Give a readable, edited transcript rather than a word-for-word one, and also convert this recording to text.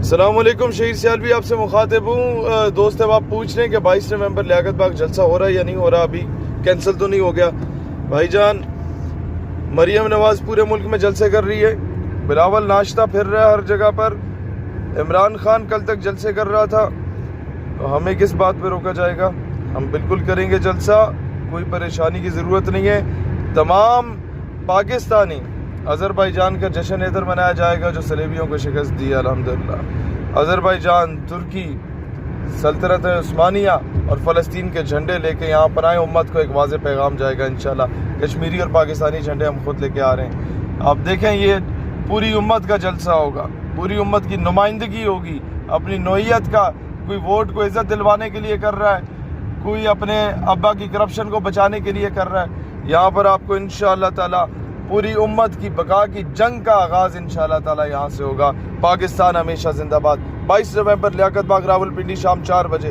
السلام علیکم، شہید سیالوی آپ سے مخاطب ہوں۔ دوست اب آپ پوچھ رہے ہیں کہ 22 نومبر لیاقت باغ جلسہ ہو رہا ہے یا نہیں ہو رہا، ابھی کینسل تو نہیں ہو گیا؟ بھائی جان، مریم نواز پورے ملک میں جلسے کر رہی ہے، بلاول ناشتہ پھر رہا ہے ہر جگہ پر، عمران خان کل تک جلسے کر رہا تھا، تو ہمیں کس بات پہ روکا جائے گا؟ ہم بالکل کریں گے جلسہ، کوئی پریشانی کی ضرورت نہیں ہے۔ تمام پاکستانی آذربائیجان کا جشن ادھر منایا جائے گا جو صلیبیوں کو شکست دی ہے الحمدللہ۔ آذربائیجان، ترکی، سلطنت عثمانیہ اور فلسطین کے جھنڈے لے کے یہاں پر آئے، امت کو ایک واضح پیغام جائے گا انشاءاللہ۔ کشمیری اور پاکستانی جھنڈے ہم خود لے کے آ رہے ہیں۔ آپ دیکھیں، یہ پوری امت کا جلسہ ہوگا، پوری امت کی نمائندگی ہوگی۔ اپنی نوعیت کا کوئی ووٹ کو عزت دلوانے کے لیے کر رہا ہے، کوئی اپنے ابا کی کرپشن کو بچانے کے لیے کر رہا ہے۔ یہاں پر آپ کو انشاءاللہ تعالی پوری امت کی بقا کی جنگ کا آغاز انشاءاللہ تعالی یہاں سے ہوگا۔ پاکستان ہمیشہ زندہ باد۔ 22 نومبر لیاقت باغ راولپنڈی، شام 4 بجے۔